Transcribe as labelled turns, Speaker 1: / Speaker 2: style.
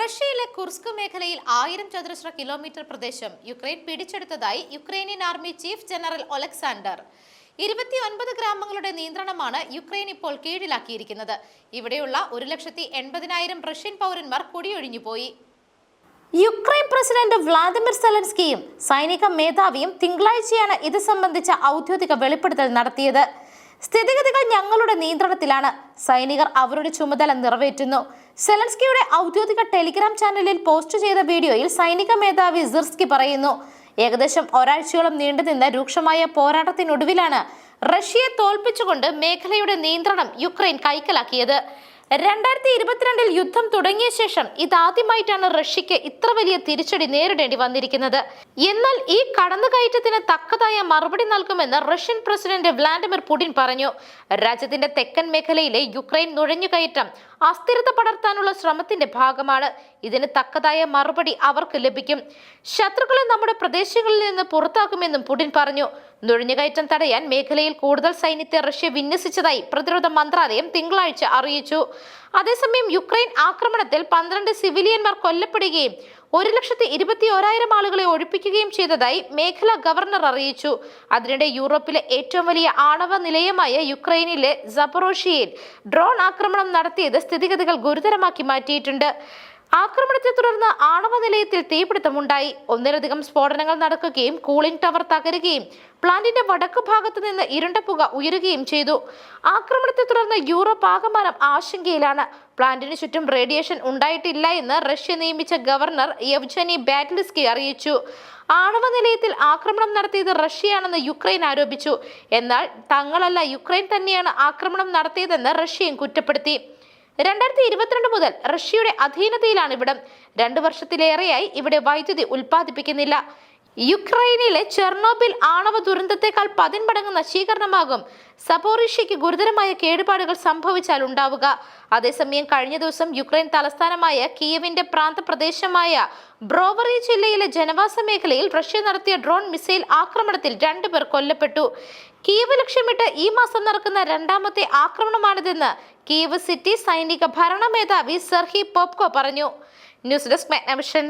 Speaker 1: റഷ്യയിലെ കുർസ്ക് മേഖലയിൽ 1000 ചതുരശ്ര കിലോമീറ്റർ പ്രദേശം യുക്രൈൻ പിടിച്ചെടുത്തതായി Ukrainian army chief general Oleksandr. 29 ഗ്രാമങ്ങളുടെ നിയന്ത്രണമാണ് യുക്രൈൻ ഇപ്പോൾ കീഴിലാക്കിയിരിക്കുന്നത്. ഇവിടെയുള്ള 1,80,000 റഷ്യൻ പൗരന്മാർ കുടിയൊഴിഞ്ഞുപോയി. യുക്രൈൻ പ്രസിഡന്റ് വ്ളാദിമിർ സെലൻസ്കിയും സൈനിക മേധാവിയും തിങ്കളാഴ്ചയാണ് ഇത് സംബന്ധിച്ച ഔദ്യോഗിക വെളിപ്പെടുത്തൽ നടത്തിയത്. സ്ഥിതിഗതികൾ ഞങ്ങളുടെ നിയന്ത്രണത്തിലാണ്, സൈനികർ അവരുടെ ചുമതല നിറവേറ്റുന്നു. സെലൻസ്കിയുടെ ഔദ്യോഗിക ടെലിഗ്രാം ചാനലിൽ പോസ്റ്റ് ചെയ്ത വീഡിയോയിൽ സൈനിക മേധാവി സിർസ്കി പറയുന്നു. ഏകദേശം ഒരാഴ്ചയോളം നീണ്ടുനിന്ന രൂക്ഷമായ പോരാട്ടത്തിനൊടുവിലാണ് റഷ്യയെ തോൽപ്പിച്ചുകൊണ്ട് മേഖലയുടെ നിയന്ത്രണം യുക്രൈൻ കൈക്കലാക്കിയത്. 2022 യുദ്ധം തുടങ്ങിയ ശേഷം ഇതാദ്യമായിട്ടാണ് റഷ്യക്ക് ഇത്ര വലിയ തിരിച്ചടി നേരിടേണ്ടി വന്നിരിക്കുന്നത്. എന്നാൽ ഈ കടന്നുകയറ്റത്തിന് തക്കതായ മറുപടി നൽകുമെന്ന് റഷ്യൻ പ്രസിഡന്റ് വ്ളാഡിമിർ പുടിൻ പറഞ്ഞു. രാജ്യത്തിന്റെ തെക്കൻ മേഖലയിലെ യുക്രൈൻ നുഴഞ്ഞുകയറ്റം അസ്ഥിരത പടർത്താനുള്ള ശ്രമത്തിന്റെ ഭാഗമാണ്. ഇതിന് തക്കതായ മറുപടി അവർക്ക് ലഭിക്കും. ശത്രുക്കളെ നമ്മുടെ പ്രദേശങ്ങളിൽ നിന്ന് പുറത്താക്കുമെന്നും പുടിൻ പറഞ്ഞു. നുഴഞ്ഞുകയറ്റം തടയാൻ മേഖലയിൽ കൂടുതൽ സൈന്യത്തെ റഷ്യ വിന്യസിച്ചതായി പ്രതിരോധ മന്ത്രാലയം തിങ്കളാഴ്ച അറിയിച്ചു. അതേസമയം യുക്രൈൻ ആക്രമണത്തിൽ 12 സിവിലിയന്മാർ കൊല്ലപ്പെടുകയും 1,21,000 ആളുകളെ ഒഴിപ്പിക്കുകയും ചെയ്തതായി മേഖലാ ഗവർണർ അറിയിച്ചു. അതിനിടെ യൂറോപ്പിലെ ഏറ്റവും വലിയ ആണവ നിലയമായ യുക്രൈനിലെ സപറോഷിയയിൽ ഡ്രോൺ ആക്രമണം നടത്തിയത് സ്ഥിതിഗതികൾ ഗുരുതരമാക്കി മാറ്റിയിട്ടുണ്ട്. ആക്രമണത്തെ തുടർന്ന് ആണവ നിലയത്തിൽ തീപിടുത്തമുണ്ടായി. ഒന്നിലധികം സ്ഫോടനങ്ങൾ നടക്കുകയും കൂളിംഗ് ടവർ തകരുകയും പ്ലാന്റിന്റെ വടക്കു ഭാഗത്ത് നിന്ന് ഇരുണ്ട പുക ഉയരുകയും ചെയ്തു. ആക്രമണത്തെ തുടർന്ന് യൂറോപ്പ് ആകമാനം ആശങ്കയിലാണ്. പ്ലാന്റിന് ചുറ്റും റേഡിയേഷൻ ഉണ്ടായിട്ടില്ല എന്ന് റഷ്യ നിയമിച്ച ഗവർണർ യെവ്ജനി ബാറ്റ്ലിസ്കി അറിയിച്ചു. ആണവ നിലയത്തിൽ ആക്രമണം നടത്തിയത് റഷ്യയാണെന്ന് യുക്രൈൻ ആരോപിച്ചു. എന്നാൽ തങ്ങളല്ല, യുക്രൈൻ തന്നെയാണ് ആക്രമണം നടത്തിയതെന്ന് റഷ്യയും കുറ്റപ്പെടുത്തി. 2022 മുതൽ റഷ്യയുടെ അധീനതയിലാണ് ഇവിടം. 2 വർഷത്തിലേറെയായി ഇവിടെ വൈദ്യുതി ഉൽപ്പാദിപ്പിക്കുന്നില്ല. യുക്രൈനിലെ ചെർണോബിൽ ആണവ ദുരന്തത്തെക്കാൾ 10 മടങ്ങ് നശീകരണമാകും സപോറിഷ്യയ്ക്ക് ഗുരുതരമായ കേടുപാടുകൾ സംഭവിച്ചാൽ ഉണ്ടാവുക. അതേസമയം കഴിഞ്ഞ ദിവസം യുക്രൈൻ തലസ്ഥാനമായ കിയവിന്റെ പ്രാന്തപ്രദേശമായ ബ്രോവറി ജില്ലയിലെ ജനവാസ മേഖലയിൽ റഷ്യ നടത്തിയ ഡ്രോൺ മിസൈൽ ആക്രമണത്തിൽ 2 പേർ കൊല്ലപ്പെട്ടു. കീവ് ലക്ഷ്യമിട്ട് ഈ മാസം നടക്കുന്ന 2ാമത്തെ ആക്രമണമാണിതെന്ന് കീവ് സിറ്റി സൈനിക ഭരണ മേധാവി സെർഹി പോപ്കോ പറഞ്ഞു. News desk Magnavision.